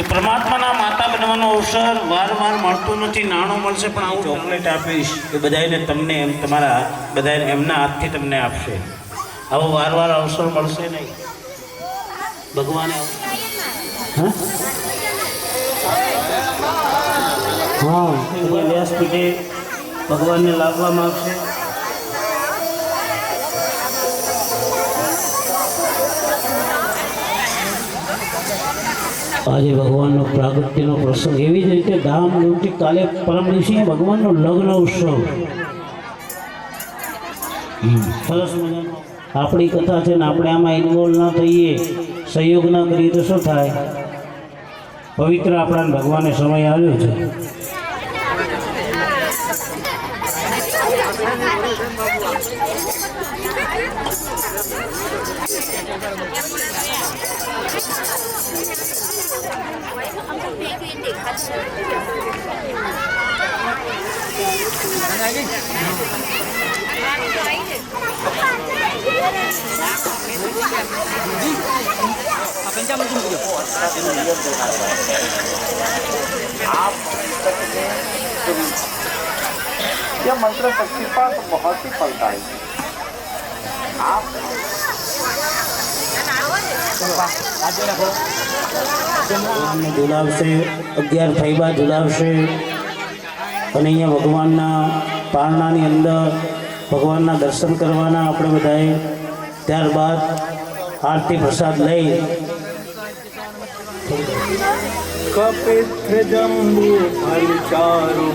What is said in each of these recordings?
પરમાત્માના માતા બનવાનો અવસર વારંવાર મળતો નથી. નાણું મળશે પણ આવું ચોકલેટ આપીશ કે બધાને તમને એમ તમારા બધાને એમના હાથથી તમને આપશે. આવો વારવાર અવસર મળશે નહીં. ભગવાને હા વ્યાસપીઠે ભગવાનને લાવવામાં આવશે. આજે ભગવાનનો પ્રાગટ્યનો પ્રસંગ એવી જ રીતે ધામધૂમથી કાલે પરમ દિવસે ભગવાનનો લગ્ન ઉત્સવ સરસ મજાનો આપણી કથા છે ને આપણે આમાં ઇન્વોલ્વ ના થઈએ, સહયોગ ના કરીએ તો શું થાય? પવિત્ર આપણા ભગવાને સમય આવ્યો છે. यह मंत्र शक्ति पास बहुत ही फलदायी है। आप ઝુલાવશે 11 ફૈબા ઝુલાવશે અને અહીંયા ભગવાનના પારણાની અંદર ભગવાનના દર્શન કરવાના આપણે બધાએ. ત્યારબાદ આરતી પ્રસાદ લઈ कपित्र जम्बू फलचारु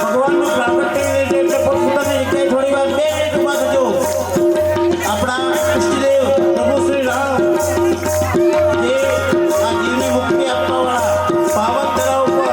ભગવાનનું પ્રાગટ્ય એટલે પોતપોતાની જગ્યાએ થોડી વાર 2 મિનિટ ઊભા થજો. આપણા ઈષ્ટદેવ પ્રભુ શ્રી રામ જે આ જીવની મુક્તિ આપવાવાળા પાવન તળાવ ઉપર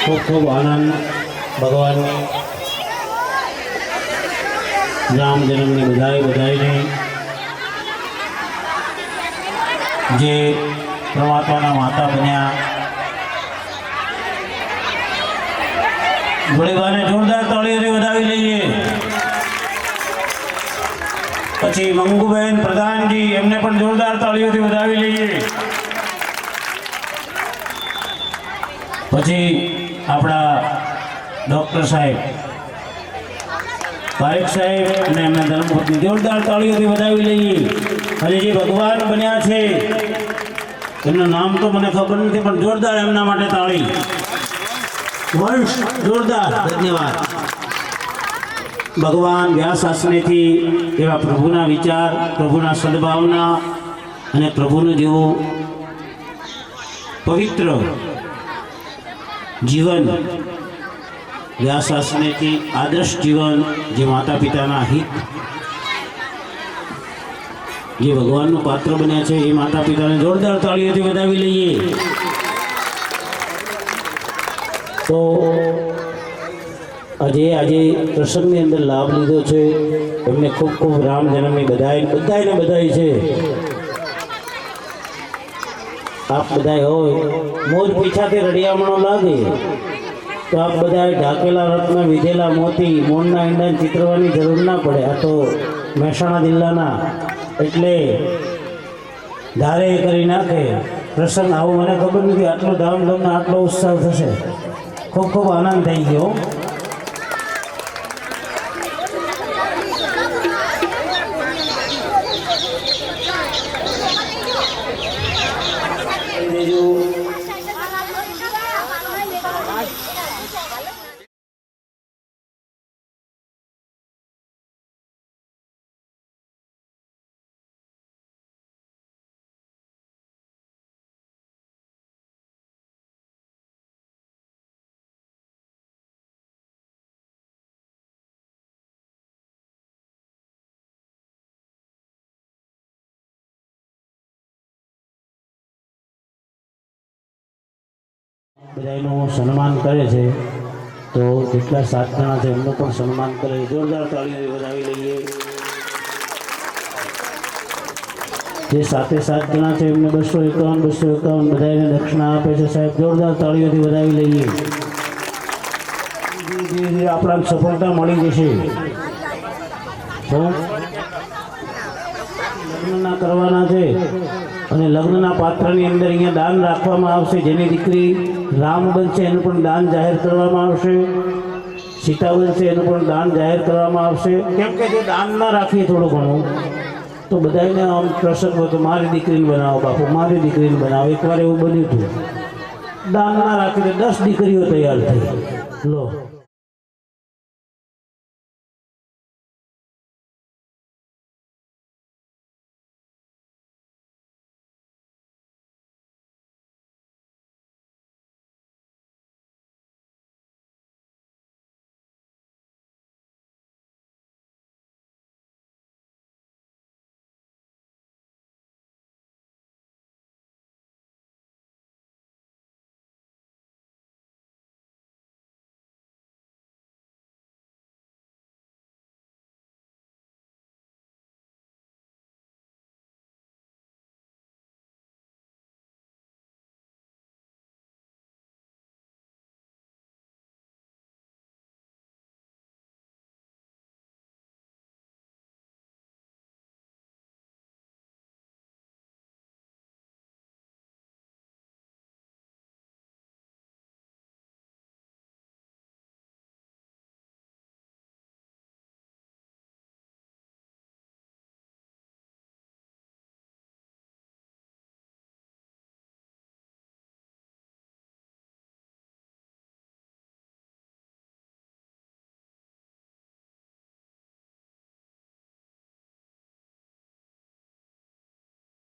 ખૂબ ખૂબ આનંદ ભગવાનની રામ જન્મની બધાઈને જે પરમાત્માના માતા બન્યા ભોળેબાને જોરદાર તાળીઓથી વધાવી લઈએ. પછી મંગુબેન પ્રધાનજી એમને પણ જોરદાર તાળીઓથી વધાવી લઈએ. પછી આપણા ડૉક્ટર સાહેબ પારેખ સાહેબ અને એમના ધર્મપત્ની જોરદાર તાળીઓથી વધાવી લઈએ. અને જે ભગવાન બન્યા છે એમનું નામ તો મને ખબર નથી, પણ જોરદાર એમના માટે તાળી. વંશ જોરદાર. ધન્યવાદ. ભગવાન વ્યાસ આશ્રમેથી એવા પ્રભુના વિચાર, પ્રભુના સદભાવના અને પ્રભુનું જેવું પવિત્ર જીવન, વ્યાસ આશ્રમેથી આદર્શ જીવન, જે માતા પિતાના હિત, જે ભગવાનનું પાત્ર બન્યા છે એ માતા પિતાને જોરદાર તાળીઓથી વધાવી લઈએ. તો આજે પ્રસંગની અંદર લાભ લીધો છે એમને ખૂબ ખૂબ રામ જન્મની બધાઈને બધાઈ છે. આપ બધાય હોય મોર પીછાથી રડિયામણો લાગે તો આપ બધાએ ઢાકેલા રત્ન વિધેલા મોતી મોરના ઈંડા ચિતરવાની જરૂર ના પડે. આ તો મહેસાણા જિલ્લાના એટલે ધારે કરી નાખે પ્રસંગ. આવું મને ખબર નથી આટલો ધામધૂમને આટલો ઉત્સાહ થશે. ખૂબ ખૂબ આનંદ થઈ ગયો. બધાનું સન્માન કરે છે તો જેટલા 7 જણા છે એમનું પણ સન્માન કરે. જોરદાર તાળીઓ વધાવી લઈએ. જે 7 જણા છે એમને 251 બધાને દક્ષિણા આપે છે. સાહેબ જોરદાર તાળીઓથી વધાવી લઈએ. ધીરે ધીરે આપણાને સફળતા મળી જશે. લગ્નના કરવાના છે અને લગ્નના પાત્રની અંદર અહીંયા દાન રાખવામાં આવશે. જેની દીકરી રામ બનશે એનું પણ દાન જાહેર કરવામાં આવશે. સીતા બનશે એનું પણ દાન જાહેર કરવામાં આવશે. કેમ કે જો દાન ના રાખીએ થોડું ઘણું તો બધાને આમ પ્રસંગ હોય કે મારી દીકરીને બનાવો બાપુ, મારી દીકરીને બનાવો. એકવાર એવું બન્યું હતું, દાન ના રાખીને 10 દીકરીઓ તૈયાર થઈ. લો